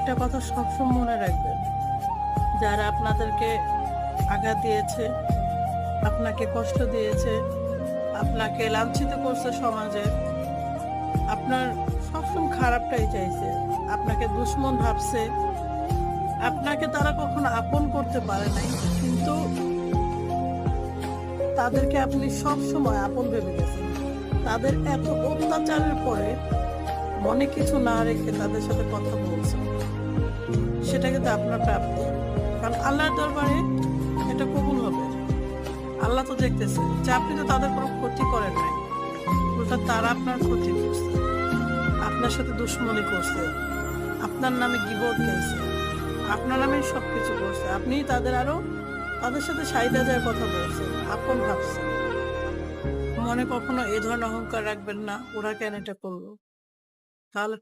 একটা কথা সবসময় মনে রাখবেন, যারা আপনাদেরকে আঘাত দিয়েছে, আপনাকে কষ্ট দিয়েছে, আপনাকে লাঞ্ছিত করছে সমাজে, আপনার সবসময় খারাপটাই চাইছে, আপনাকে দুশমন ভাবছে, আপনাকে তারা কখনো আপন করতে পারে নাই, কিন্তু তাদেরকে আপনি সবসময় আপন ভেবে গেছেন। তাদের এত অত্যাচারের পরে মনে কিছু না রেখে তাদের সাথে কথা বলছেন, সেটা কিন্তু আপনার প্রাপ্তি। কারণ আল্লাহর দরবারে এটা কবুল হবে। আল্লাহ তো দেখতেছে যে আপনি তো তাদের কোনো ক্ষতি করেন নাই, উল্টা তারা আপনার ক্ষতি করছে, আপনার সাথে দুশ্মনী করছে, আপনার নামে গীবত গাইছে, আপনার নামে সবকিছু করছে। আপনি তাদের আরো তাদের সাথে সাইদা যায় কথা বলছেন, আপন ভাবছেন। মনে কখনো এ ধরনের অহংকার রাখবেন না, ওরা কেন এটা করলো। তাহলে